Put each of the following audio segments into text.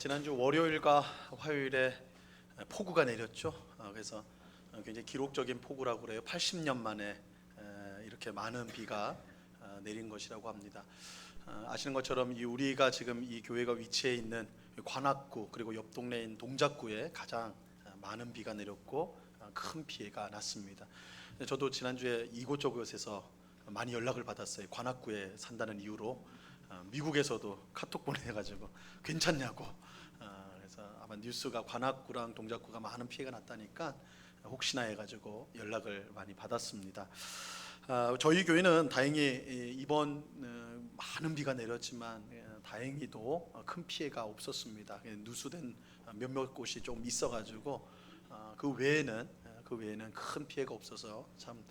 지난주 월요일과 화요일에 폭우가 내렸죠. 그래서 굉장히 기록적인 폭우라고 그래요. 80년 만에 이렇게 많은 비가 내린 것이라고 합니다. 아시는 것처럼 우리가 지금 이 교회가 위치해 있는 관악구 그리고 옆 동네인 동작구에 가장 많은 비가 내렸고 큰 피해가 났습니다. 저도 지난주에 이곳저곳에서 많이 연락을 받았어요. 관악구에 산다는 이유로 미국에서도 카톡 보내가지고 괜찮냐고. 그래서 아마 뉴스가 관악구랑 동작구가 많은 피해가 났다니까 혹시나 해가지고 연락을 많이 받았습니다. 저희 교회는 다행히 이번 많은 비가 내렸지만 다행히도 큰 피해가 없었습니다. 누수된 몇몇 곳이 좀 있어가지고 그 외에는 큰 피해가 없어서 참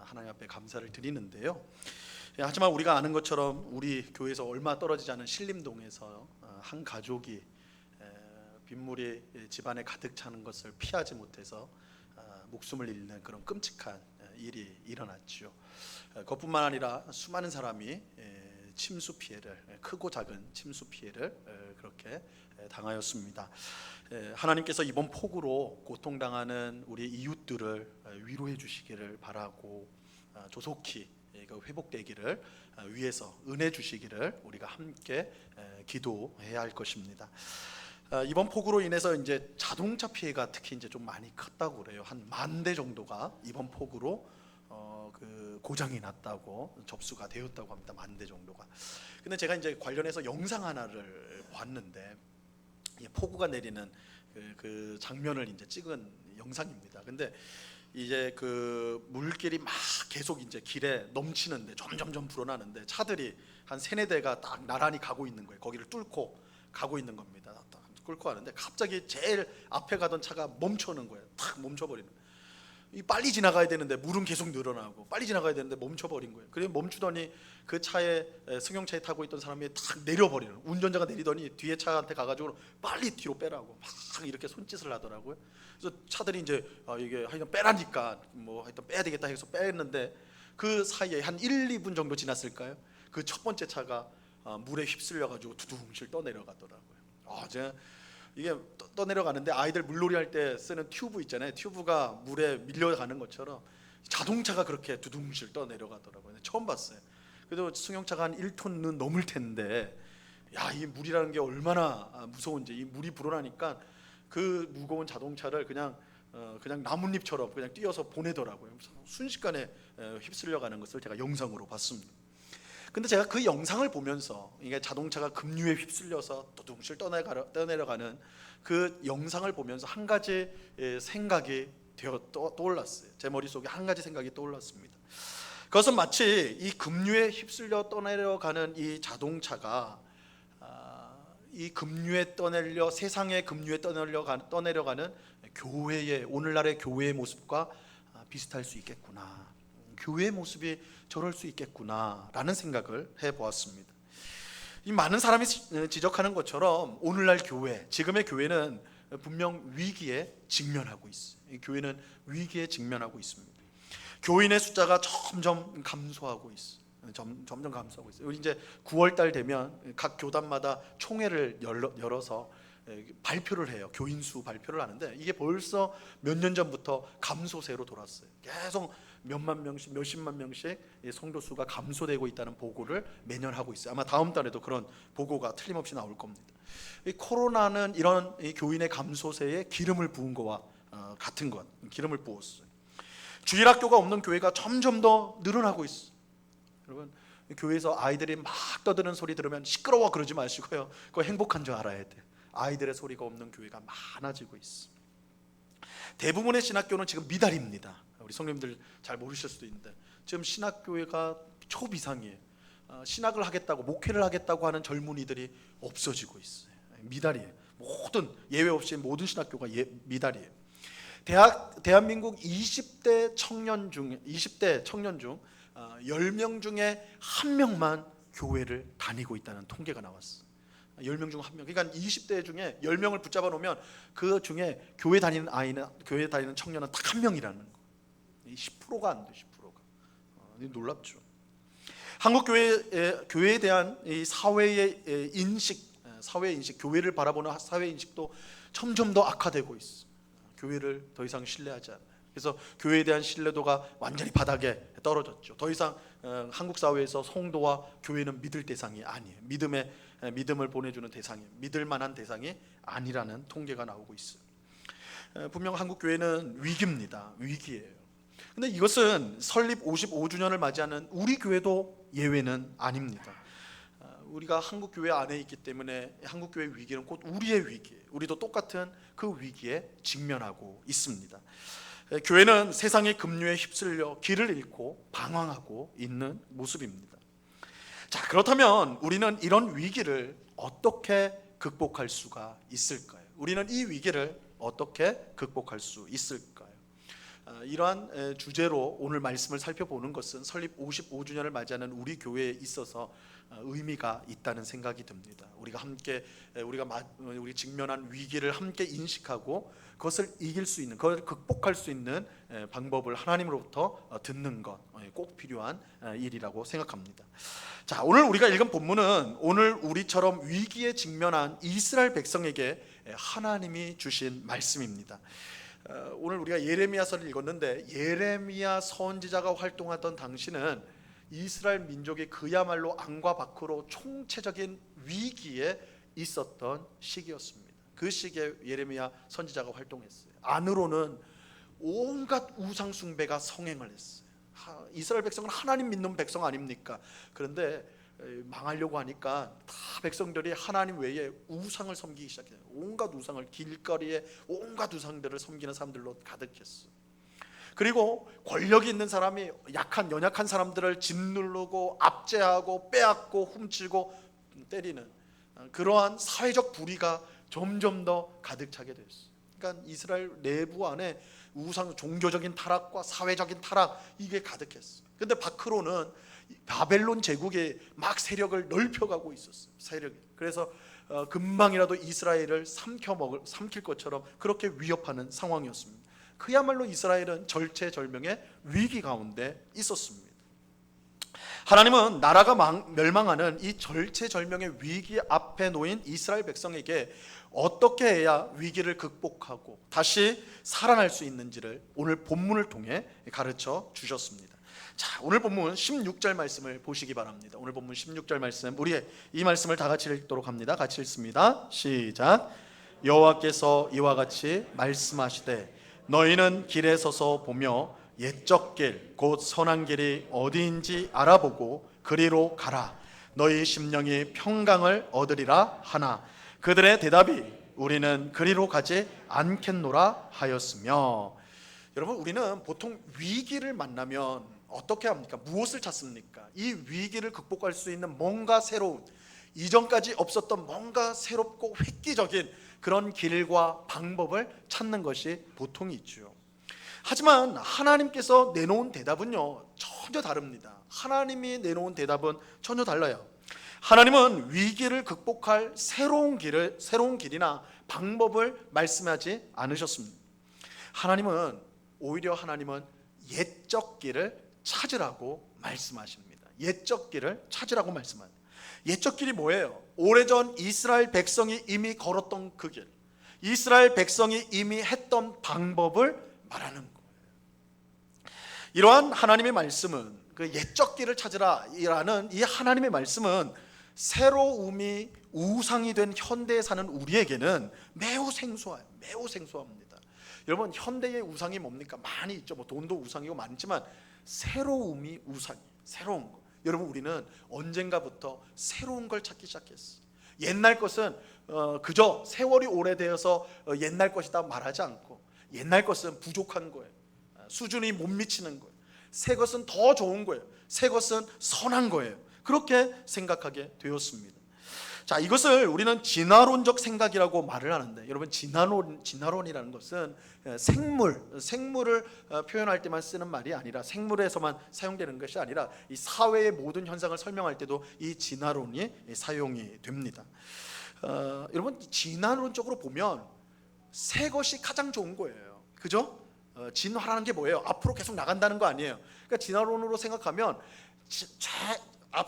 하나님 앞에 감사를 드리는데요. 하지만 우리가 아는 것처럼 우리 교회에서 얼마 떨어지지 않은 신림동에서 한 가족이 빗물이 집안에 가득 차는 것을 피하지 못해서 목숨을 잃는 그런 끔찍한 일이 일어났죠. 그것뿐만 아니라 수많은 사람이 침수 피해를, 크고 작은 침수 피해를 그렇게 당하였습니다. 하나님께서 이번 폭우로 고통당하는 우리 이웃들을 위로해 주시기를 바라고 조속히 회복되기를 위해서 은혜 주시기를 우리가 함께 기도해야 할 것입니다. 이번 폭우로 인해서 이제 자동차 피해가 특히 이제 좀 많이 컸다고 그래요. 한 10,000대 정도가 이번 폭우로 그 고장이 났다고 접수가 되었다고 합니다. 10,000대 정도가. 근데 제가 이제 관련해서 영상 하나를 봤는데 폭우가 내리는 그 장면을 이제 찍은 영상입니다. 근데 이제 그 물길이 막 계속 이제 길에 넘치는데 점점점 불어나는데 차들이 한 3-4대가 딱 나란히 가고 있는 거예요. 거기를 뚫고 가고 있는 겁니다. 딱 뚫고 가는데 갑자기 제일 앞에 가던 차가 멈춰는 거예요. 탁 멈춰버리는 거예요. 빨리 지나가야 되는데 물은 계속 늘어나고 빨리 지나가야 되는데 멈춰버린 거예요. 그래서 멈추더니 그 차에 승용차에 타고 있던 사람이 탁 내려버리는, 운전자가 내리더니 뒤에 차한테 가가지고 빨리 뒤로 빼라고 막 이렇게 손짓을 하더라고요. 그래서 차들이 이제 이게 하여튼 빼라니까 뭐 하여튼 빼야 되겠다 해서 뺐는데 그 사이에 한 1-2분 정도 지났을까요? 그 첫 번째 차가 물에 휩쓸려가지고 두둥실 떠내려가더라고요. 제가 이게 떠내려가는데 아이들 물놀이 할 때 쓰는 튜브 있잖아요. 튜브가 물에 밀려가는 것처럼 자동차가 그렇게 두둥실 떠내려가더라고요. 처음 봤어요. 그래도 승용차가 한 1톤은 넘을 텐데 이 물이라는 게 얼마나 무서운지, 이 물이 불어나니까 그 무거운 자동차를 그냥 나뭇잎처럼 그냥 띄어서 보내더라고요. 순식간에 휩쓸려가는 것을 제가 영상으로 봤습니다. 근데 제가 그 영상을 보면서 이게 자동차가 급류에 휩쓸려서 두둥실 떠내려가는 그 영상을 보면서 한 가지 생각이 떠올랐어요. 제 머릿속에 한 가지 생각이 떠올랐습니다. 그것은 마치 이 급류에 휩쓸려 떠내려가는 이 자동차가 이 급류에 떠내려 세상의 급류에 떠내려가는 교회의, 오늘날의 교회의 모습과 비슷할 수 있겠구나. 교회의 모습이 저럴 수 있겠구나라는 생각을 해보았습니다. 이 많은 사람이 지적하는 것처럼 오늘날 교회, 지금의 교회는 분명 위기에 직면하고 있어요. 이 교회는 위기에 직면하고 있습니다. 교인의 숫자가 점점 감소하고 있어요. 점점 감소하고 있어요. 우리 이제 9월달 되면 각 교단마다 총회를 열어서 발표를 해요. 교인 수 발표를 하는데 이게 벌써 몇 년 전부터 감소세로 돌았어요. 계속 몇만 명씩, 몇십만 명씩 성도 수가 감소되고 있다는 보고를 매년 하고 있어요. 아마 다음 달에도 그런 보고가 틀림없이 나올 겁니다. 이 코로나는 이런 이 교인의 감소세에 기름을 부은 거와 같은 것, 기름을 부었어요. 주일학교가 없는 교회가 점점 더 늘어나고 있어요. 여러분, 교회에서 아이들이 막 떠드는 소리 들으면 시끄러워 그러지 마시고요. 그거 행복한 줄 알아야 돼요. 아이들의 소리가 없는 교회가 많아지고 있어. 대부분의 신학교는 지금 미달입니다. 우리 성도님들 잘 모르실 수도 있는데 지금 신학교회가 초비상이에요. 신학을 하겠다고, 목회를 하겠다고 하는 젊은이들이 없어지고 있어요. 미달이에요. 모든 예외 없이 모든 신학교가 미달이에요. 대한민국 20대 청년 중 10명 중에 1명만 교회를 다니고 있다는 통계가 나왔어요. 10명 중 1명. 그러니까 20대 중에 10명을 붙잡아 놓으면 그 중에 교회 다니는 청년은 딱 1명이라는 거. 10%가 안 돼. 10%가. 놀랍죠. 한국 교회에 대한 이 사회의 인식, 사회 인식, 교회를 바라보는 사회 인식도 점점 더 악화되고 있어. 교회를 더 이상 신뢰하지 않아요. 그래서 교회에 대한 신뢰도가 완전히 바닥에 떨어졌죠. 더 이상 한국 사회에서 성도와 교회는 믿을 대상이 아니에요. 믿음을 보내주는 대상이, 믿을 만한 대상이 아니라는 통계가 나오고 있어요. 분명 한국 교회는 위기입니다. 위기예요. 근데 이것은 설립 55주년을 맞이하는 우리 교회도 예외는 아닙니다. 우리가 한국 교회 안에 있기 때문에 한국 교회 위기는 곧 우리의 위기예요. 우리도 똑같은 그 위기에 직면하고 있습니다. 교회는 세상의 급류에 휩쓸려 길을 잃고 방황하고 있는 모습입니다. 자, 그렇다면 우리는 이런 위기를 어떻게 극복할 수가 있을까요? 우리는 이 위기를 어떻게 극복할 수 있을까요? 이러한 주제로 오늘 말씀을 살펴보는 것은 설립 55주년을 맞이하는 우리 교회에 있어서 의미가 있다는 생각이 듭니다. 우리가 직면한 위기를 함께 인식하고 그것을 이길 수 있는, 그걸 극복할 수 있는 방법을 하나님으로부터 듣는 것 꼭 필요한 일이라고 생각합니다. 자, 오늘 우리가 읽은 본문은 오늘 우리처럼 위기에 직면한 이스라엘 백성에게 하나님이 주신 말씀입니다. 오늘 우리가 예레미야서를 읽었는데 예레미야 선지자가 활동하던 당시는 이스라엘 민족이 그야말로 안과 밖으로 총체적인 위기에 있었던 시기였습니다. 그 시기에 예레미야 선지자가 활동했어요. 안으로는 온갖 우상 숭배가 성행을 했어요. 이스라엘 백성은 하나님 믿는 백성 아닙니까? 그런데 망하려고 하니까 다 백성들이 하나님 외에 우상을 섬기기 시작해요. 온갖 우상을, 길거리에 온갖 우상들을 섬기는 사람들로 가득했어요. 그리고 권력이 있는 사람이 연약한 사람들을 짓누르고 압제하고 빼앗고 훔치고 때리는 그러한 사회적 불의가 점점 더 가득 차게 됐어요. 그러니까 이스라엘 내부 안에 종교적인 타락과 사회적인 타락, 이게 가득했어요. 근데 밖으로는 바벨론 제국이 막 세력을 넓혀가고 있었어요. 그래서 금방이라도 이스라엘을 삼킬 것처럼 그렇게 위협하는 상황이었습니다. 그야말로 이스라엘은 절체절명의 위기 가운데 있었습니다. 하나님은 나라가 멸망하는 이 절체절명의 위기 앞에 놓인 이스라엘 백성에게 어떻게 해야 위기를 극복하고 다시 살아날 수 있는지를 오늘 본문을 통해 가르쳐 주셨습니다. 자, 오늘 본문 16절 말씀을 보시기 바랍니다. 오늘 본문 16절 말씀, 우리 이 말씀을 다 같이 읽도록 합니다. 같이 읽습니다. 시작. 여호와께서 이와 같이 말씀하시되 너희는 길에 서서 보며 옛적 길 곧 선한 길이 어디인지 알아보고 그리로 가라. 너희 심령이 평강을 얻으리라 하나 그들의 대답이 우리는 그리로 가지 않겠노라 하였으며. 여러분, 우리는 보통 위기를 만나면 어떻게 합니까? 무엇을 찾습니까? 이 위기를 극복할 수 있는 뭔가 새로운, 이전까지 없었던 뭔가 새롭고 획기적인 그런 길과 방법을 찾는 것이 보통이죠. 하지만 하나님께서 내놓은 대답은요 전혀 다릅니다. 하나님이 내놓은 대답은 전혀 달라요. 하나님은 위기를 극복할 새로운 길이나 방법을 말씀하지 않으셨습니다. 오히려 하나님은 옛적 길을 찾으라고 말씀하십니다. 옛적 길을 찾으라고 말씀합니다. 옛적 길이 뭐예요? 오래전 이스라엘 백성이 이미 걸었던 그 길, 이스라엘 백성이 이미 했던 방법을 말하는 거예요. 이러한 하나님의 말씀은, 그 옛적 길을 찾으라라는 이 하나님의 말씀은 새로움이 우상이 된 현대에 사는 우리에게는 매우 생소합니다. 여러분, 현대의 우상이 뭡니까? 많이 있죠. 돈도 우상이고 많지만 새로움이 우상이에요. 새로운 거. 여러분, 우리는 언젠가부터 새로운 걸 찾기 시작했어요. 옛날 것은 그저 세월이 오래되어서 옛날 것이다 말하지 않고, 옛날 것은 부족한 거예요. 수준이 못 미치는 거예요. 새 것은 더 좋은 거예요. 새 것은 선한 거예요. 그렇게 생각하게 되었습니다. 자, 이것을 우리는 진화론적 생각이라고 말을 하는데, 여러분, 진화론이라는 것은 생물을 표현할 때만 쓰는 말이 아니라, 생물에서만 사용되는 것이 아니라 이 사회의 모든 현상을 설명할 때도 이 진화론이 사용이 됩니다. 여러분, 진화론적으로 보면 새 것이 가장 좋은 거예요. 그죠? 진화라는 게 뭐예요? 앞으로 계속 나간다는 거 아니에요. 그러니까 진화론으로 생각하면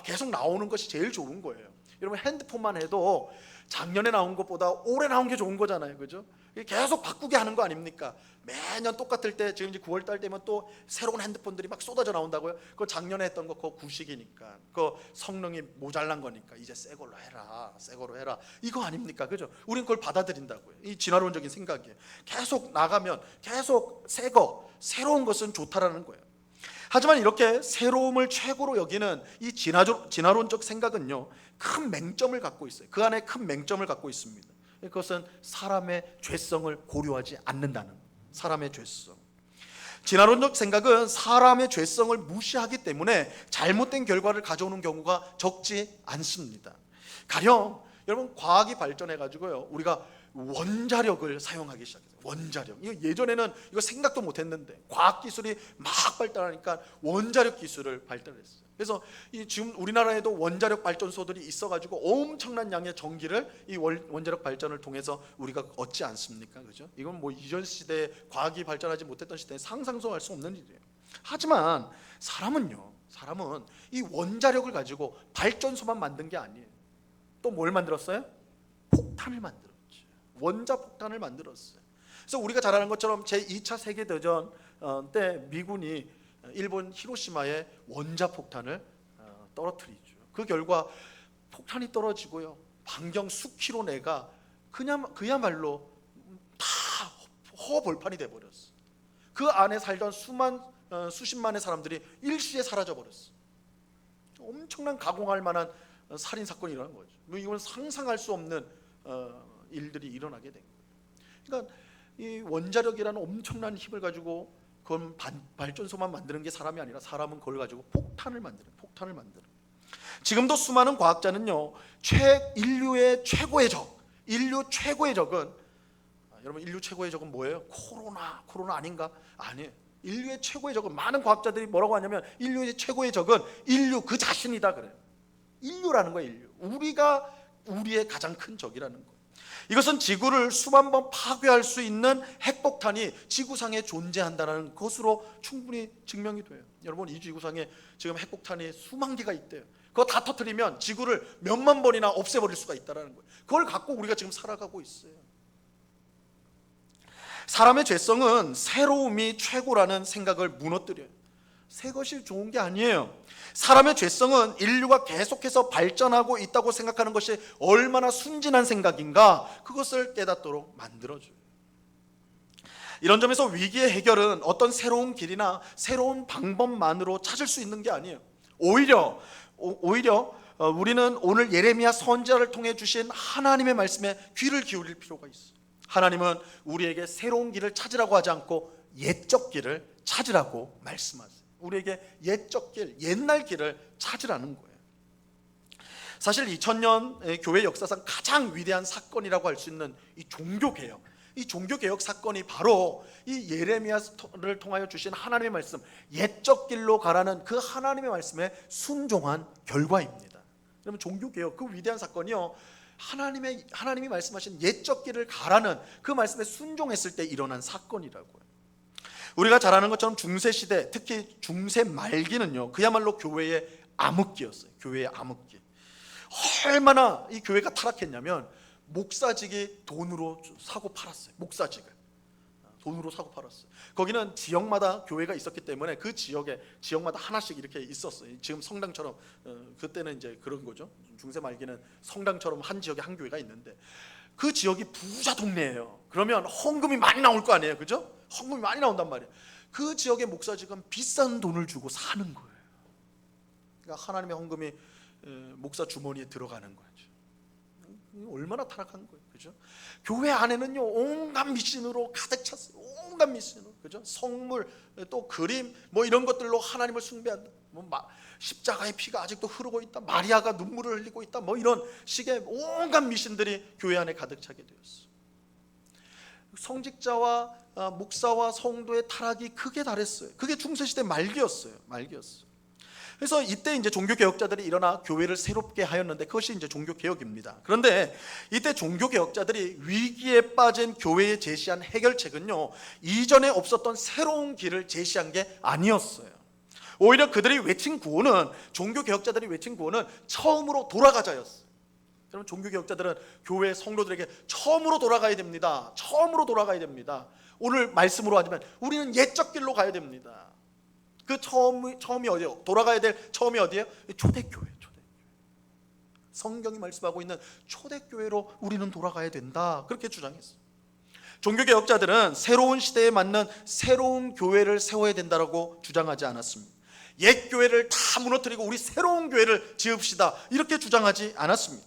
계속 나오는 것이 제일 좋은 거예요. 여러분 핸드폰만 해도 작년에 나온 것보다 올해 나온 게 좋은 거잖아요, 그죠? 계속 바꾸게 하는 거 아닙니까? 매년 똑같을 때 지금 이제 9월 달 되면 또 새로운 핸드폰들이 막 쏟아져 나온다고요. 그거 작년에 했던 거 그거 구식이니까, 그 성능이 모자란 거니까 이제 새 걸로 해라, 새 걸로 해라, 이거 아닙니까, 그죠? 우린 그걸 받아들인다고요. 이 진화론적인 생각이에요. 계속 나가면 계속 새 거, 새로운 것은 좋다라는 거예요. 하지만 이렇게 새로움을 최고로 여기는 이 진화론적 생각은요, 큰 맹점을 갖고 있어요. 그 안에 큰 맹점을 갖고 있습니다. 그것은 사람의 죄성을 고려하지 않는다는 거예요. 사람의 죄성. 진화론적 생각은 사람의 죄성을 무시하기 때문에 잘못된 결과를 가져오는 경우가 적지 않습니다. 가령 여러분 과학이 발전해 가지고요, 우리가 원자력을 사용하기 시작했어요. 원자력. 이거 예전에는 이거 생각도 못 했는데 과학 기술이 막 발달하니까 원자력 기술을 발달했어요. 그래서 지금 우리나라에도 원자력 발전소들이 있어 가지고 엄청난 양의 전기를 이 원자력 발전을 통해서 우리가 얻지 않습니까? 그죠? 이건 뭐 이전 시대에 과학이 발전하지 못했던 시대에 상상도 할 수 없는 일이에요. 하지만 사람은 이 원자력을 가지고 발전소만 만든 게 아니에요. 또 뭘 만들었어요? 폭탄을 만들었죠. 원자폭탄을 만들었어요. 그래서 우리가 잘 아는 것처럼 제2차 세계대전 때 미군이 일본 히로시마에 원자폭탄을 떨어뜨리죠. 그 결과 폭탄이 떨어지고요, 반경 수킬로 내가 그야말로 다 허벌판이 돼버렸어요. 그 안에 살던 수십만의 사람들이 일시에 사라져버렸어요. 엄청난 가공할 만한 살인사건이 일어난 거죠. 이건 상상할 수 없는 일들이 일어나게 된 거예요. 그러니까 이 원자력이라는 엄청난 힘을 가지고 그건 발전소만 만드는 게 사람이 아니라 사람은 그걸 가지고 폭탄을 만들어요. 지금도 수많은 과학자는요, 인류의 최고의 적, 인류 최고의 적은 여러분 인류 최고의 적은 뭐예요? 코로나 아닌가? 아니에요. 인류의 최고의 적은, 많은 과학자들이 뭐라고 하냐면 인류의 최고의 적은 인류 그 자신이다 그래요. 인류라는 거예요. 인류. 우리가 우리의 가장 큰 적이라는 거예요. 이것은 지구를 수만 번 파괴할 수 있는 핵폭탄이 지구상에 존재한다는 것으로 충분히 증명이 돼요. 여러분 이 지구상에 지금 핵폭탄이 수만 개가 있대요. 그거 다 터뜨리면 지구를 몇만 번이나 없애버릴 수가 있다는 거예요. 그걸 갖고 우리가 지금 살아가고 있어요. 사람의 죄성은 새로움이 최고라는 생각을 무너뜨려요. 새 것이 좋은 게 아니에요. 사람의 죄성은 인류가 계속해서 발전하고 있다고 생각하는 것이 얼마나 순진한 생각인가, 그것을 깨닫도록 만들어줘요. 이런 점에서 위기의 해결은 어떤 새로운 길이나 새로운 방법만으로 찾을 수 있는 게 아니에요. 오히려 우리는 오늘 예레미야 선지자를 통해 주신 하나님의 말씀에 귀를 기울일 필요가 있어요. 하나님은 우리에게 새로운 길을 찾으라고 하지 않고 옛적 길을 찾으라고 말씀하세요. 우리에게 옛적 길, 옛날 길을 찾으라는 거예요. 사실 2000년 교회 역사상 가장 위대한 사건이라고 할 수 있는 이 종교개혁, 이 종교개혁 사건이 바로 이 예레미야를 통하여 주신 하나님의 말씀, 옛적 길로 가라는 그 하나님의 말씀에 순종한 결과입니다. 그러면 종교개혁, 그 위대한 사건이요, 하나님이 말씀하신 옛적 길을 가라는 그 말씀에 순종했을 때 일어난 사건이라고요. 우리가 잘 아는 것처럼 중세시대, 특히 중세 말기는요, 그야말로 교회의 암흑기였어요. 교회의 암흑기. 얼마나 이 교회가 타락했냐면 목사직이 돈으로 사고 팔았어요. 목사직을 돈으로 사고 팔았어요. 거기는 지역마다 교회가 있었기 때문에 그 지역마다 하나씩 이렇게 있었어요. 지금 성당처럼, 그때는 이제 그런 거죠. 중세 말기는 성당처럼 한 지역에 한 교회가 있는데 그 지역이 부자 동네예요. 그러면 헌금이 많이 나올 거 아니에요, 그죠? 헌금이 많이 나온단 말이에요. 그 지역의 목사직은 비싼 돈을 주고 사는 거예요. 그러니까 하나님의 헌금이 목사 주머니에 들어가는 거죠. 얼마나 타락한 거예요, 그죠? 교회 안에는요 온갖 미신으로 가득 찼어요. 온갖 미신으로, 그죠? 성물, 또 그림, 뭐 이런 것들로 하나님을 숭배한다. 십자가의 피가 아직도 흐르고 있다. 마리아가 눈물을 흘리고 있다. 뭐 이런 식의 온갖 미신들이 교회 안에 가득 차게 되었어요. 성직자와 목사와 성도의 타락이 크게 달했어요. 그게 중세시대 말기였어요. 그래서 이때 이제 종교개혁자들이 일어나 교회를 새롭게 하였는데 그것이 이제 종교개혁입니다. 그런데 이때 종교개혁자들이 위기에 빠진 교회에 제시한 해결책은요, 이전에 없었던 새로운 길을 제시한 게 아니었어요. 오히려 그들이 외친 구호는, 종교개혁자들이 외친 구호는 처음으로 돌아가자였어요. 여러분, 종교개혁자들은 교회 성도들에게 처음으로 돌아가야 됩니다. 처음으로 돌아가야 됩니다. 오늘 말씀으로 하지만 우리는 옛적 길로 가야 됩니다. 그 처음이 어디예요? 돌아가야 될 처음이 어디예요? 초대교회. 성경이 말씀하고 있는 초대교회로 우리는 돌아가야 된다, 그렇게 주장했어요. 종교개혁자들은 새로운 시대에 맞는 새로운 교회를 세워야 된다고 주장하지 않았습니다. 옛 교회를 다 무너뜨리고 우리 새로운 교회를 지읍시다, 이렇게 주장하지 않았습니다.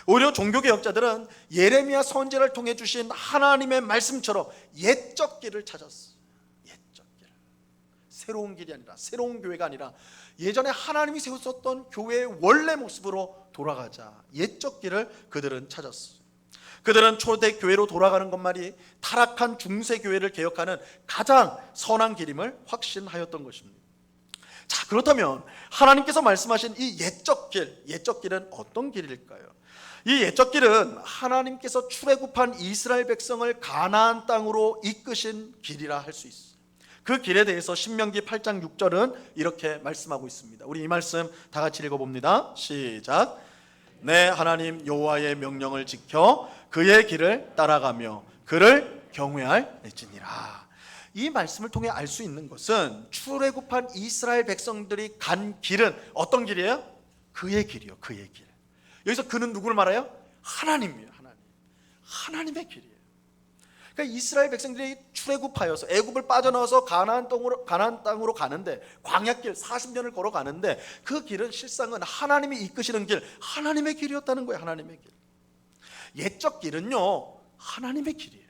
오히려 종교개혁자들은 예레미야 선지자를 통해 주신 하나님의 말씀처럼 옛적 길을 찾았어요. 옛적 길, 새로운 길이 아니라, 새로운 교회가 아니라 예전에 하나님이 세웠었던 교회의 원래 모습으로 돌아가자, 옛적 길을 그들은 찾았어요. 그들은 초대교회로 돌아가는 것만이 타락한 중세교회를 개혁하는 가장 선한 길임을 확신하였던 것입니다. 자, 그렇다면 하나님께서 말씀하신 이 옛적 길은 어떤 길일까요? 이 옛적 길은 하나님께서 출애굽한 이스라엘 백성을 가나안 땅으로 이끄신 길이라 할 수 있어요. 그 길에 대해서 신명기 8장 6절은 이렇게 말씀하고 있습니다. 우리 이 말씀 다 같이 읽어봅니다. 시작. 내 하나님 여호와의 명령을 지켜 그의 길을 따라가며 그를 경외할지니라. 이 말씀을 통해 알 수 있는 것은 출애굽한 이스라엘 백성들이 간 길은 어떤 길이에요? 그의 길이요, 그의 길. 여기서 그는 누구를 말해요? 하나님이에요. 하나님의 길이에요. 그러니까 이스라엘 백성들이 출애굽하여서 애굽을 빠져나와서 가나안 땅으로 가는데, 광야길 40년을 걸어가는데 그 길은 실상은 하나님이 이끄시는 길, 하나님의 길이었다는 거예요. 하나님의 길. 옛적 길은요, 하나님의 길이에요.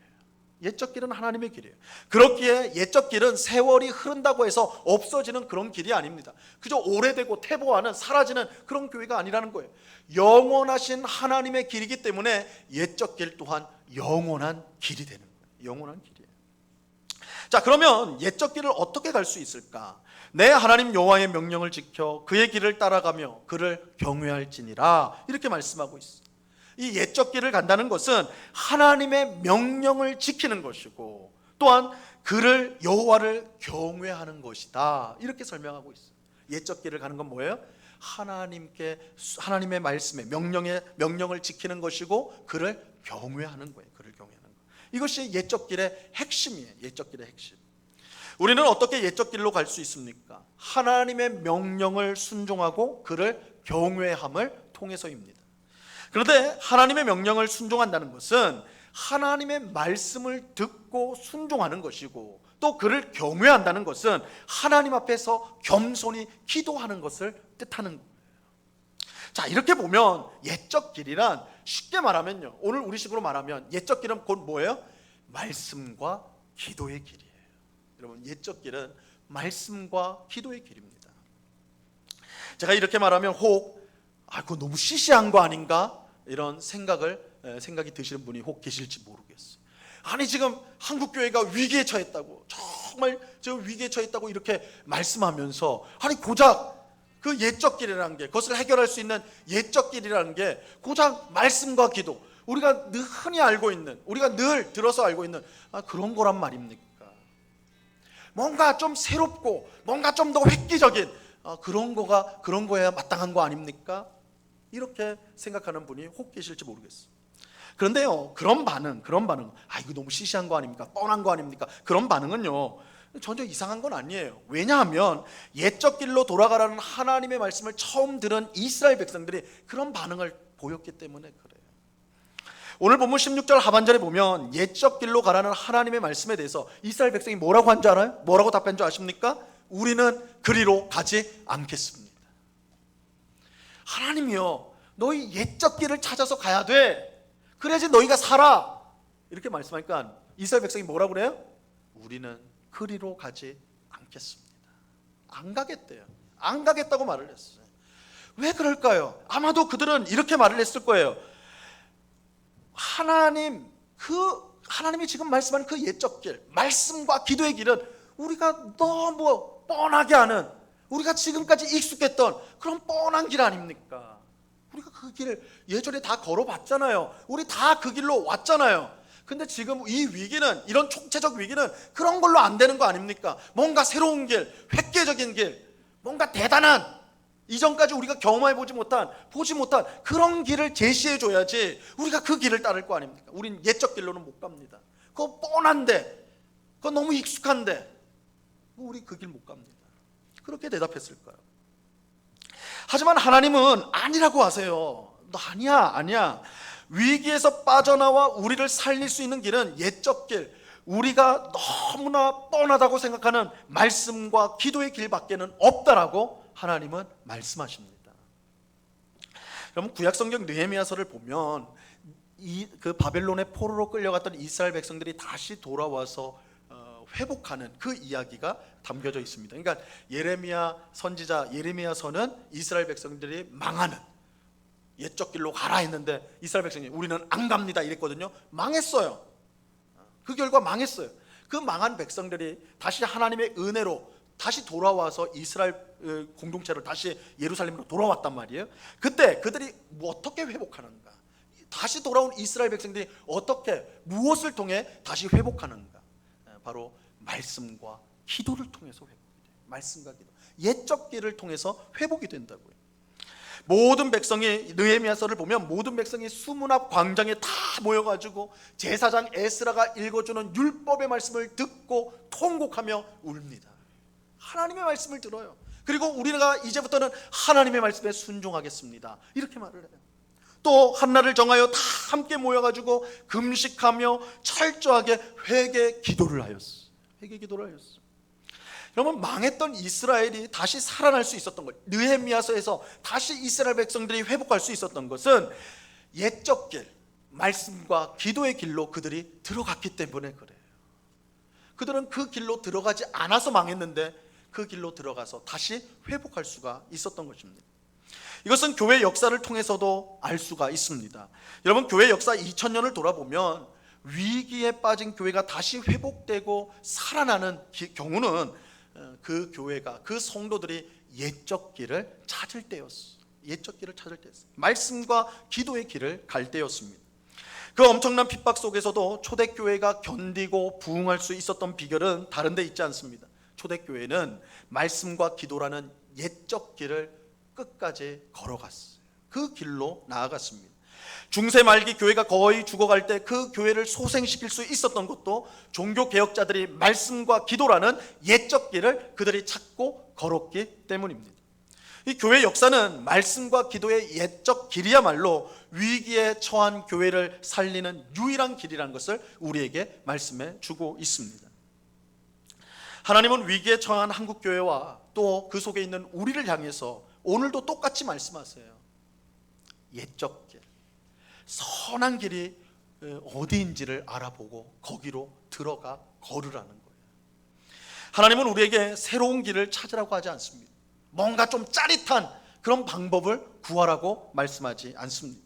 옛적 길은 하나님의 길이에요. 그렇기에 옛적 길은 세월이 흐른다고 해서 없어지는 그런 길이 아닙니다. 그저 오래되고 퇴보하는, 사라지는 그런 교회가 아니라는 거예요. 영원하신 하나님의 길이기 때문에 옛적 길 또한 영원한 길이 되는 거예요. 영원한 길이에요. 자, 그러면 옛적 길을 어떻게 갈 수 있을까? 내 하나님 여호와의 명령을 지켜 그의 길을 따라가며 그를 경외할지니라, 이렇게 말씀하고 있어요. 이 옛적 길을 간다는 것은 하나님의 명령을 지키는 것이고, 또한 그를, 여호와를 경외하는 것이다, 이렇게 설명하고 있어요. 옛적 길을 가는 건 뭐예요? 하나님의 말씀에, 명령을 지키는 것이고 그를 경외하는 거예요. 그를 경외하는 거. 이것이 옛적 길의 핵심이에요. 옛적 길의 핵심. 우리는 어떻게 옛적 길로 갈 수 있습니까? 하나님의 명령을 순종하고 그를 경외함을 통해서입니다. 그런데 하나님의 명령을 순종한다는 것은 하나님의 말씀을 듣고 순종하는 것이고, 또 그를 경외한다는 것은 하나님 앞에서 겸손히 기도하는 것을 뜻하는 거예요. 자, 이렇게 보면 옛적 길이란, 쉽게 말하면요, 오늘 우리식으로 말하면 옛적 길은 곧 뭐예요? 말씀과 기도의 길이에요. 여러분, 옛적 길은 말씀과 기도의 길입니다. 제가 이렇게 말하면 혹 그거 너무 시시한 거 아닌가? 이런 생각이 드시는 분이 혹 계실지 모르겠어요. 아니, 지금 한국교회가 위기에 처했다고, 정말 저 위기에 처했다고 이렇게 말씀하면서, 아니 고작 그 옛적 길이라는 게, 그것을 해결할 수 있는 옛적 길이라는 게 고작 말씀과 기도, 우리가 늘 흔히 알고 있는, 우리가 늘 들어서 알고 있는 그런 거란 말입니까? 뭔가 좀 새롭고 뭔가 좀 더 획기적인 그런 거야 마땅한 거 아닙니까? 이렇게 생각하는 분이 혹 계실지 모르겠어요. 그런데요, 그런 반응, 이거 너무 시시한 거 아닙니까? 뻔한 거 아닙니까? 그런 반응은요, 전혀 이상한 건 아니에요. 왜냐하면 옛적 길로 돌아가라는 하나님의 말씀을 처음 들은 이스라엘 백성들이 그런 반응을 보였기 때문에 그래요. 오늘 본문 16절 하반절에 보면 옛적 길로 가라는 하나님의 말씀에 대해서 이스라엘 백성이 뭐라고 한 줄 알아요? 뭐라고 답한 줄 아십니까? 우리는 그리로 가지 않겠습니다. 하나님이요, 너희 옛적 길을 찾아서 가야 돼. 그래야지 너희가 살아. 이렇게 말씀하니까 이스라엘 백성이 뭐라고 그래요? 우리는 그리로 가지 않겠습니다. 안 가겠대요. 안 가겠다고 말을 했어요. 왜 그럴까요? 아마도 그들은 이렇게 말을 했을 거예요. 하나님이 지금 말씀하는 그 옛적 길, 말씀과 기도의 길은 우리가 너무 뻔하게 아는, 우리가 지금까지 익숙했던 그런 뻔한 길 아닙니까? 우리가 그 길을 예전에 다 걸어봤잖아요. 우리 다 그 길로 왔잖아요. 근데 지금 이 위기는, 이런 총체적 위기는 그런 걸로 안 되는 거 아닙니까? 뭔가 새로운 길, 획기적인 길, 뭔가 대단한 이전까지 우리가 경험해 보지 못한 그런 길을 제시해 줘야지 우리가 그 길을 따를 거 아닙니까? 우린 옛적 길로는 못 갑니다. 그거 뻔한데, 그거 너무 익숙한데 우리 그 길 못 갑니다. 그렇게 대답했을까요? 하지만 하나님은 아니라고 하세요. 너 아니야. 위기에서 빠져나와 우리를 살릴 수 있는 길은 옛적 길, 우리가 너무나 뻔하다고 생각하는 말씀과 기도의 길밖에는 없다라고 하나님은 말씀하십니다. 여러분, 구약성경 느헤미야서를 보면 그 바벨론의 포로로 끌려갔던 이스라엘 백성들이 다시 돌아와서 회복하는 그 이야기가 담겨져 있습니다. 그러니까 예레미야 선지자 예레미야서는 이스라엘 백성들이 망하는, 옛적 길로 가라 했는데 이스라엘 백성이 우리는 안 갑니다 이랬거든요. 망했어요. 그 결과 망했어요. 그 망한 백성들이 다시 하나님의 은혜로 다시 돌아와서 이스라엘 공동체로 다시 예루살렘으로 돌아왔단 말이에요. 그때 그들이 어떻게 회복하는가? 다시 돌아온 이스라엘 백성들이 어떻게, 무엇을 통해 다시 회복하는가? 바로 말씀과 기도를 통해서 회복이 돼요. 말씀과 기도, 옛적 길을 통해서 회복이 된다고요. 모든 백성이, 느헤미야서를 보면 모든 백성이 수문 앞 광장에 다 모여가지고 제사장 에스라가 읽어주는 율법의 말씀을 듣고 통곡하며 웁니다. 하나님의 말씀을 들어요. 그리고 우리가 이제부터는 하나님의 말씀에 순종하겠습니다, 이렇게 말을 해요. 또 한날을 정하여 다 함께 모여가지고 금식하며 철저하게 회개 기도를 하였어. 회개 기도를 하였어. 여러분, 망했던 이스라엘이 다시 살아날 수 있었던 것, 느헤미야서에서 다시 이스라엘 백성들이 회복할 수 있었던 것은 옛적 길, 말씀과 기도의 길로 그들이 들어갔기 때문에 그래요. 그들은 그 길로 들어가지 않아서 망했는데 그 길로 들어가서 다시 회복할 수가 있었던 것입니다. 이것은 교회 역사를 통해서도 알 수가 있습니다. 여러분, 교회 역사 2000년을 돌아보면 위기에 빠진 교회가 다시 회복되고 살아나는 경우는 그 교회가, 그 성도들이 옛적 길을 찾을 때였어. 옛적 길을 찾을 때였어. 말씀과 기도의 길을 갈 때였습니다. 그 엄청난 핍박 속에서도 초대교회가 견디고 부흥할 수 있었던 비결은 다른 데 있지 않습니다. 초대교회는 말씀과 기도라는 옛적 길을 끝까지 걸어갔어요. 그 길로 나아갔습니다. 중세 말기 교회가 거의 죽어갈 때 그 교회를 소생시킬 수 있었던 것도 종교 개혁자들이 말씀과 기도라는 옛적 길을 그들이 찾고 걸었기 때문입니다. 이 교회 역사는 말씀과 기도의 옛적 길이야말로 위기에 처한 교회를 살리는 유일한 길이라는 것을 우리에게 말씀해 주고 있습니다. 하나님은 위기에 처한 한국교회와 또 그 속에 있는 우리를 향해서 오늘도 똑같이 말씀하세요. 옛적 길, 선한 길이 어디인지를 알아보고 거기로 들어가 걸으라는 거예요. 하나님은 우리에게 새로운 길을 찾으라고 하지 않습니다. 뭔가 좀 짜릿한 그런 방법을 구하라고 말씀하지 않습니다.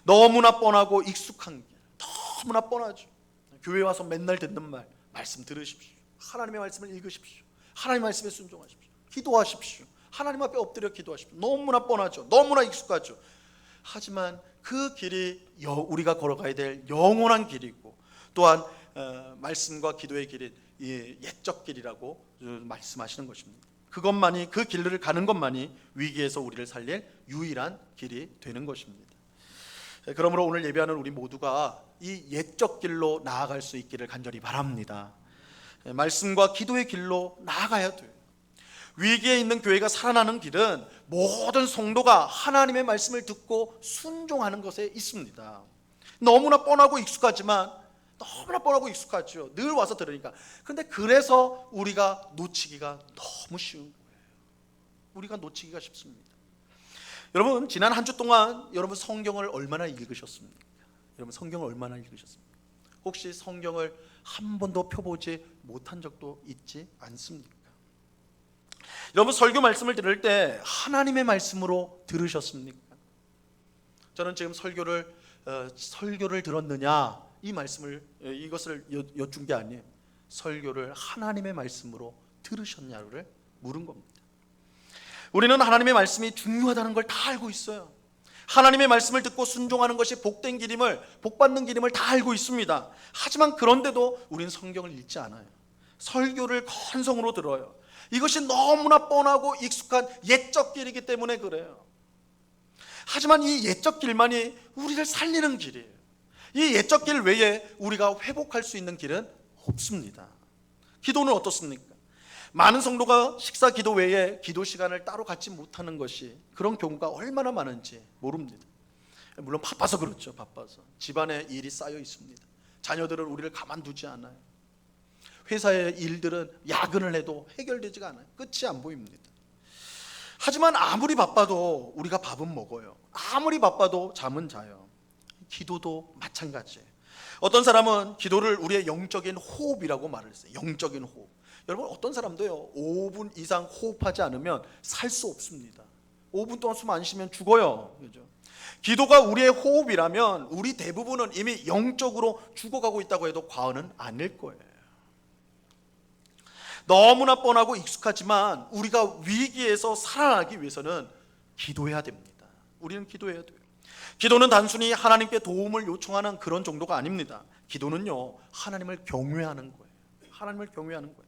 너무나 뻔하고 익숙한 길, 너무나 뻔하죠. 교회 와서 맨날 듣는 말씀 들으십시오. 하나님의 말씀을 읽으십시오. 하나님의 말씀에 순종하십시오. 기도하십시오. 하나님 앞에 엎드려 기도하십시오. 너무나 뻔하죠. 너무나 익숙하죠. 하지만 그 길이 우리가 걸어가야 될 영원한 길이고, 또한 말씀과 기도의 길인 옛적 길이라고 말씀하시는 것입니다. 그것만이, 그 길을 가는 것만이 위기에서 우리를 살릴 유일한 길이 되는 것입니다. 그러므로 오늘 예배하는 우리 모두가 이 옛적 길로 나아갈 수 있기를 간절히 바랍니다. 말씀과 기도의 길로 나아가야 돼요. 위기에 있는 교회가 살아나는 길은 모든 성도가 하나님의 말씀을 듣고 순종하는 것에 있습니다. 너무나 뻔하고 익숙하지만, 너무나 뻔하고 익숙하죠. 늘 와서 들으니까. 그런데 그래서 우리가 놓치기가 너무 쉬운 거예요. 우리가 놓치기가 쉽습니다. 여러분, 지난 한 주 동안 여러분 성경을 얼마나 읽으셨습니까? 여러분 성경을 얼마나 읽으셨습니까? 혹시 성경을 한 번도 펴보지 못한 적도 있지 않습니까? 여러분, 설교 말씀을 들을 때 하나님의 말씀으로 들으셨습니까? 저는 지금 설교를 들었느냐, 이 말씀을, 이것을 여쭌 게 아니에요. 설교를 하나님의 말씀으로 들으셨냐를 물은 겁니다. 우리는 하나님의 말씀이 중요하다는 걸 다 알고 있어요. 하나님의 말씀을 듣고 순종하는 것이 복된 길임을, 복받는 길임을 다 알고 있습니다. 하지만 그런데도 우리는 성경을 읽지 않아요. 설교를 건성으로 들어요. 이것이 너무나 뻔하고 익숙한 옛적 길이기 때문에 그래요. 하지만 이 옛적 길만이 우리를 살리는 길이에요. 이 옛적 길 외에 우리가 회복할 수 있는 길은 없습니다. 기도는 어떻습니까? 많은 성도가 식사 기도 외에 기도 시간을 따로 갖지 못하는 것이, 그런 경우가 얼마나 많은지 모릅니다. 물론 바빠서 그렇죠. 바빠서 집안에 일이 쌓여 있습니다. 자녀들은 우리를 가만두지 않아요. 회사의 일들은 야근을 해도 해결되지가 않아요. 끝이 안 보입니다. 하지만 아무리 바빠도 우리가 밥은 먹어요. 아무리 바빠도 잠은 자요. 기도도 마찬가지예요. 어떤 사람은 기도를 우리의 영적인 호흡이라고 말을 했어요. 영적인 호흡. 여러분, 어떤 사람도요 5분 이상 호흡하지 않으면 살 수 없습니다. 5분 동안 숨 안 쉬면 죽어요. 그죠? 기도가 우리의 호흡이라면 우리 대부분은 이미 영적으로 죽어가고 있다고 해도 과언은 아닐 거예요. 너무나 뻔하고 익숙하지만 우리가 위기에서 살아나기 위해서는 기도해야 됩니다. 우리는 기도해야 돼요. 기도는 단순히 하나님께 도움을 요청하는 그런 정도가 아닙니다. 기도는요 하나님을 경외하는 거예요. 하나님을 경외하는 거예요.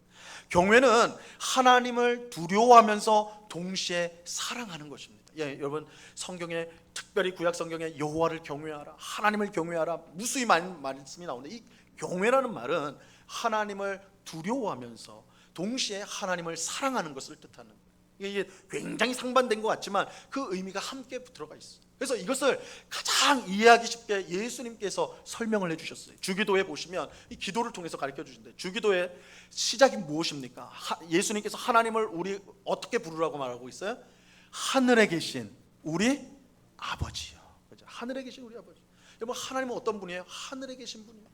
경외는 하나님을 두려워하면서 동시에 사랑하는 것입니다. 예, 여러분, 성경에 특별히 구약 성경에 여호와를 경외하라, 하나님을 경외하라 무수히 많은 말씀이 나오는데, 이 경외라는 말은 하나님을 두려워하면서 동시에 하나님을 사랑하는 것을 뜻하는 거예요. 이게 굉장히 상반된 것 같지만 그 의미가 함께 들어가 있어요. 그래서 이것을 가장 이해하기 쉽게 예수님께서 설명을 해주셨어요. 주기도에 보시면 이 기도를 통해서 가르쳐 주신대. 주기도의 시작이 무엇입니까? 예수님께서 하나님을 우리 어떻게 부르라고 말하고 있어요? 하늘에 계신 우리 아버지요. 그렇죠? 하늘에 계신 우리 아버지. 여러분, 하나님은 어떤 분이에요? 하늘에 계신 분이에요.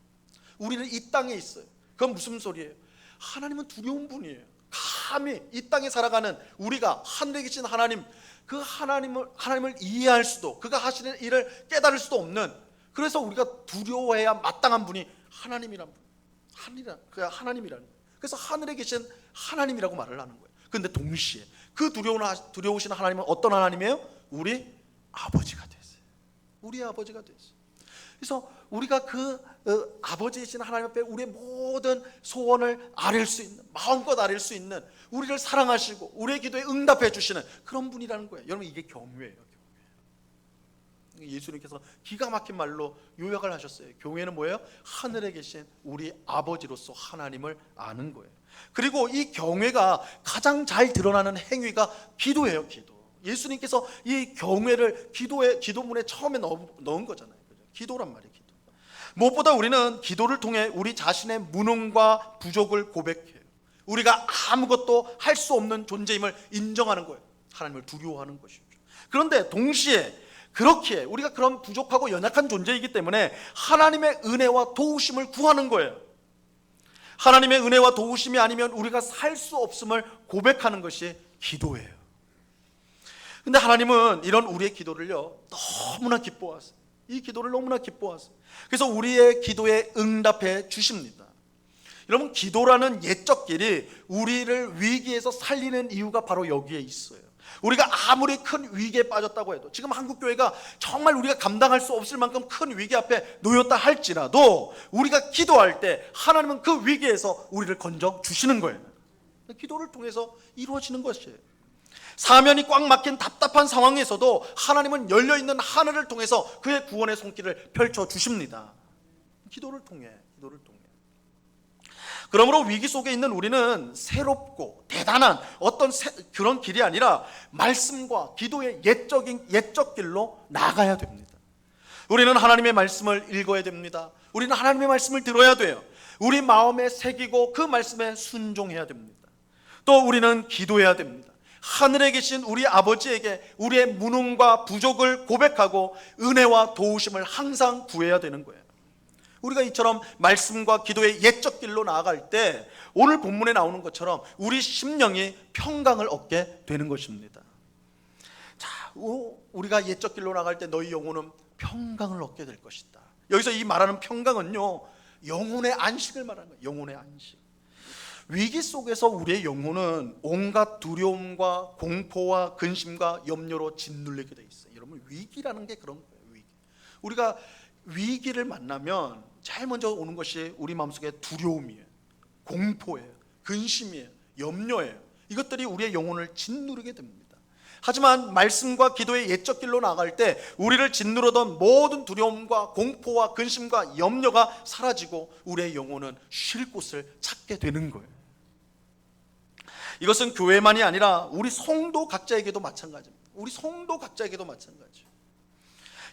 우리는 이 땅에 있어요. 그건 무슨 소리예요? 하나님은 두려운 분이에요. 감히 이 땅에 살아가는 우리가 하늘에 계신 하나님, 그 하나님을 이해할 수도, 그가 하시는 일을 깨달을 수도 없는, 그래서 우리가 두려워해야 마땅한 분이 하나님이란 분, 그가 하나님이라는 거예요. 그래서 하늘에 계신 하나님이라고 말을 하는 거예요. 그런데 동시에 그 두려우신 하나님은 어떤 하나님이에요? 우리 아버지가 되세요. 우리 아버지가 되세요. 그래서 우리가 그 아버지이신 하나님 앞에 우리의 모든 소원을 아릴 수 있는, 마음껏 아릴 수 있는, 우리를 사랑하시고 우리의 기도에 응답해 주시는 그런 분이라는 거예요. 여러분, 이게 경외예요. 경외. 예수님께서 기가 막힌 말로 요약을 하셨어요. 경외는 뭐예요? 하늘에 계신 우리 아버지로서 하나님을 아는 거예요. 그리고 이 경외가 가장 잘 드러나는 행위가 기도예요. 기도. 예수님께서 이 경외를 기도문에 처음에 넣은 거잖아요. 기도란 말이에요. 기도. 무엇보다 우리는 기도를 통해 우리 자신의 무능과 부족을 고백해요. 우리가 아무것도 할 수 없는 존재임을 인정하는 거예요. 하나님을 두려워하는 것이죠. 그런데 동시에 그렇기에 우리가 그런 부족하고 연약한 존재이기 때문에 하나님의 은혜와 도우심을 구하는 거예요. 하나님의 은혜와 도우심이 아니면 우리가 살 수 없음을 고백하는 것이 기도예요. 근데 하나님은 이런 우리의 기도를요 너무나 기뻐하세요. 이 기도를 너무나 기뻐하세요. 그래서 우리의 기도에 응답해 주십니다. 여러분, 기도라는 옛적 길이 우리를 위기에서 살리는 이유가 바로 여기에 있어요. 우리가 아무리 큰 위기에 빠졌다고 해도, 지금 한국교회가 정말 우리가 감당할 수 없을 만큼 큰 위기 앞에 놓였다 할지라도 우리가 기도할 때 하나님은 그 위기에서 우리를 건져 주시는 거예요. 기도를 통해서 이루어지는 것이에요. 사면이 꽉 막힌 답답한 상황에서도 하나님은 열려있는 하늘을 통해서 그의 구원의 손길을 펼쳐 주십니다. 기도를 통해. 그러므로 위기 속에 있는 우리는 새롭고 대단한 어떤 그런 길이 아니라 말씀과 기도의 옛적 길로 나가야 됩니다. 우리는 하나님의 말씀을 읽어야 됩니다. 우리는 하나님의 말씀을 들어야 돼요. 우리 마음에 새기고 그 말씀에 순종해야 됩니다. 또 우리는 기도해야 됩니다. 하늘에 계신 우리 아버지에게 우리의 무능과 부족을 고백하고 은혜와 도우심을 항상 구해야 되는 거예요. 우리가 이처럼 말씀과 기도의 옛적 길로 나아갈 때 오늘 본문에 나오는 것처럼 우리 심령이 평강을 얻게 되는 것입니다. 자, 우리가 옛적 길로 나갈 때 너희 영혼은 평강을 얻게 될 것이다. 여기서 이 말하는 평강은요, 영혼의 안식을 말하는 거예요. 영혼의 안식. 위기 속에서 우리의 영혼은 온갖 두려움과 공포와 근심과 염려로 짓눌리게 돼 있어요. 여러분, 위기라는 게 그런 거예요. 위기. 우리가 위기를 만나면 제일 먼저 오는 것이 우리 마음속에 두려움이에요, 공포예요, 근심이에요, 염려예요. 이것들이 우리의 영혼을 짓누르게 됩니다. 하지만 말씀과 기도의 옛적 길로 나아갈 때 우리를 짓누르던 모든 두려움과 공포와 근심과 염려가 사라지고 우리의 영혼은 쉴 곳을 찾게 되는 거예요. 이것은 교회만이 아니라 우리 성도 각자에게도 마찬가지입니다. 우리 성도 각자에게도 마찬가지예요.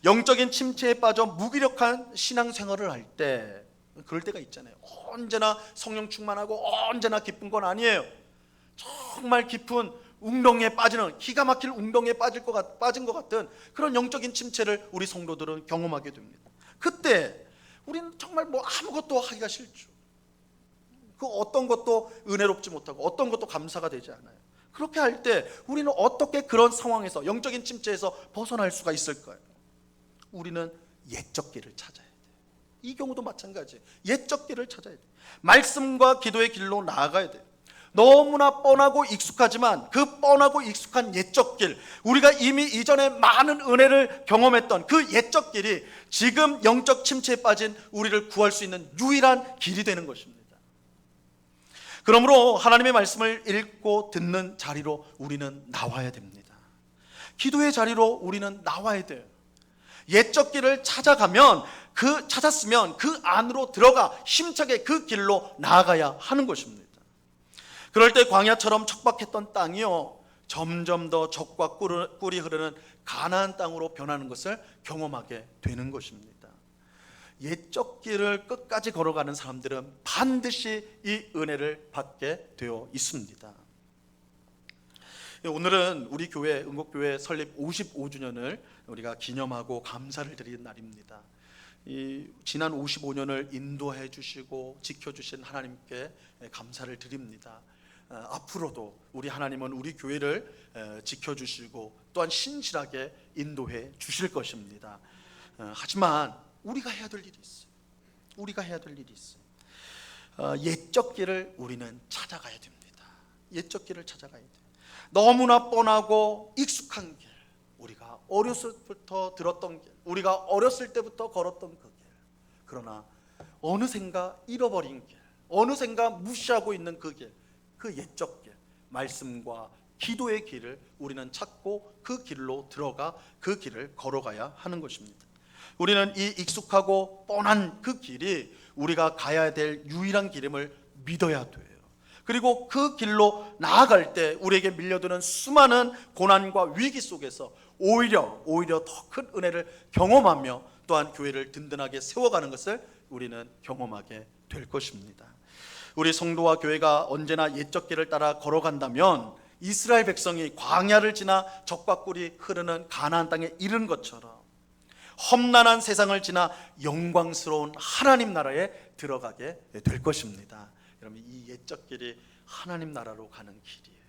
영적인 침체에 빠져 무기력한 신앙생활을 할 때 그럴 때가 있잖아요. 언제나 성령 충만하고 언제나 기쁜 건 아니에요. 정말 깊은 웅덩이에 빠지는, 기가 막힐 웅덩이에 빠진 것 같은 그런 영적인 침체를 우리 성도들은 경험하게 됩니다. 그때 우리는 정말 아무것도 하기가 싫죠. 그 어떤 것도 은혜롭지 못하고 어떤 것도 감사가 되지 않아요. 그렇게 할 때 우리는 어떻게 그런 상황에서, 영적인 침체에서 벗어날 수가 있을까요? 우리는 옛적 길을 찾아야 돼요. 이 경우도 마찬가지예요. 옛적 길을 찾아야 돼요. 말씀과 기도의 길로 나아가야 돼요. 너무나 뻔하고 익숙하지만 그 뻔하고 익숙한 옛적 길, 우리가 이미 이전에 많은 은혜를 경험했던 그 옛적 길이 지금 영적 침체에 빠진 우리를 구할 수 있는 유일한 길이 되는 것입니다. 그러므로 하나님의 말씀을 읽고 듣는 자리로 우리는 나와야 됩니다. 기도의 자리로 우리는 나와야 돼요. 옛적 길을 찾았으면 그 안으로 들어가 힘차게 그 길로 나아가야 하는 것입니다. 그럴 때 광야처럼 척박했던 땅이요 점점 더 젖과 꿀이 흐르는 가나안 땅으로 변하는 것을 경험하게 되는 것입니다. 옛적 길을 끝까지 걸어가는 사람들은 반드시 이 은혜를 받게 되어 있습니다. 오늘은 우리 교회, 은곡교회 설립 55주년을 우리가 기념하고 감사를 드리는 날입니다. 지난 55년을 인도해 주시고 지켜주신 하나님께 감사를 드립니다. 앞으로도 우리 하나님은 우리 교회를 지켜주시고 또한 신실하게 인도해 주실 것입니다. 하지만 우리가 해야 될 일이 있어요. 우리가 해야 될 일이 있어요. 옛적 길을 우리는 찾아가야 됩니다. 옛적 길을 찾아가야 돼요. 너무나 뻔하고 익숙한 길, 우리가 어렸을 때부터 들었던 길, 우리가 어렸을 때부터 걸었던 그 길, 그러나 어느샌가 잃어버린 길, 어느샌가 무시하고 있는 그 길, 그 옛적 길, 말씀과 기도의 길을 우리는 찾고 그 길로 들어가 그 길을 걸어가야 하는 것입니다. 우리는 이 익숙하고 뻔한 그 길이 우리가 가야 될 유일한 길임을 믿어야 돼요. 그리고 그 길로 나아갈 때 우리에게 밀려드는 수많은 고난과 위기 속에서 오히려 더 큰 은혜를 경험하며 또한 교회를 든든하게 세워가는 것을 우리는 경험하게 될 것입니다. 우리 성도와 교회가 언제나 옛적 길을 따라 걸어간다면 이스라엘 백성이 광야를 지나 젖과 꿀이 흐르는 가나안 땅에 이른 것처럼 험난한 세상을 지나 영광스러운 하나님 나라에 들어가게 될 것입니다. 여러분, 이 옛적 길이 하나님 나라로 가는 길이에요.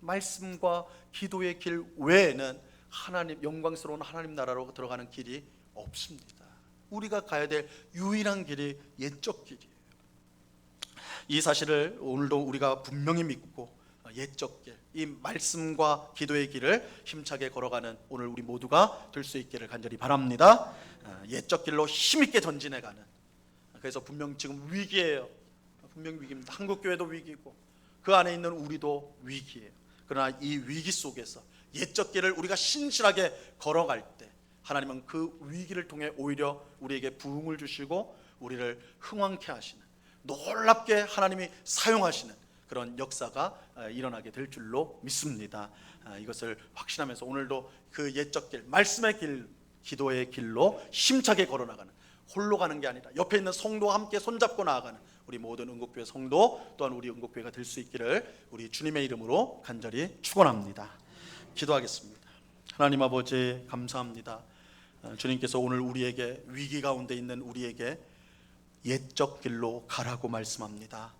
말씀과 기도의 길 외에는 영광스러운 하나님 나라로 들어가는 길이 없습니다. 우리가 가야 될 유일한 길이 옛적 길이에요. 이 사실을 오늘도 우리가 분명히 믿고 옛적 길, 이 말씀과 기도의 길을 힘차게 걸어가는 오늘 우리 모두가 될 수 있기를 간절히 바랍니다. 옛적 길로 힘있게 전진해가는, 그래서 분명 지금 위기예요. 분명 위기입니다. 한국교회도 위기고 그 안에 있는 우리도 위기예요. 그러나 이 위기 속에서 옛적 길을 우리가 신실하게 걸어갈 때 하나님은 그 위기를 통해 오히려 우리에게 부흥을 주시고 우리를 흥왕케 하시는, 놀랍게 하나님이 사용하시는 그런 역사가 일어나게 될 줄로 믿습니다. 이것을 확신하면서 오늘도 그 옛적 길, 말씀의 길, 기도의 길로 힘차게 걸어나가는, 홀로 가는 게 아니라 옆에 있는 성도와 함께 손잡고 나아가는 우리 모든 은곡교회 성도 또한 우리 은곡교회가 될 수 있기를 우리 주님의 이름으로 간절히 축원합니다. 기도하겠습니다. 하나님 아버지 감사합니다. 주님께서 오늘 우리에게, 위기 가운데 있는 우리에게 옛적 길로 가라고 말씀합니다.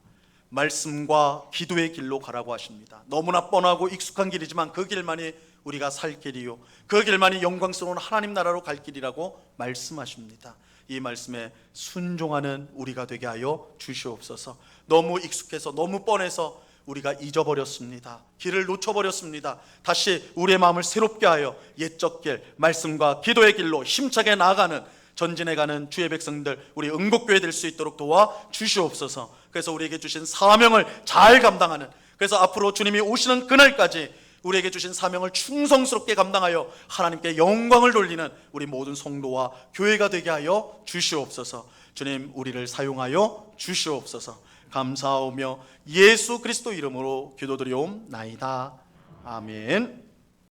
말씀과 기도의 길로 가라고 하십니다. 너무나 뻔하고 익숙한 길이지만 그 길만이 우리가 살 길이요, 그 길만이 영광스러운 하나님 나라로 갈 길이라고 말씀하십니다. 이 말씀에 순종하는 우리가 되게 하여 주시옵소서. 너무 익숙해서, 너무 뻔해서 우리가 잊어버렸습니다. 길을 놓쳐버렸습니다. 다시 우리의 마음을 새롭게 하여 옛적 길, 말씀과 기도의 길로 힘차게 나아가는, 전진해가는 주의 백성들, 우리 은곡교회 될 수 있도록 도와 주시옵소서. 그래서 우리에게 주신 사명을 잘 감당하는 그래서 앞으로 주님이 오시는 그날까지 우리에게 주신 사명을 충성스럽게 감당하여 하나님께 영광을 돌리는 우리 모든 성도와 교회가 되게 하여 주시옵소서. 주님, 우리를 사용하여 주시옵소서. 감사하오며 예수 그리스도 이름으로 기도드리옵나이다. 아멘.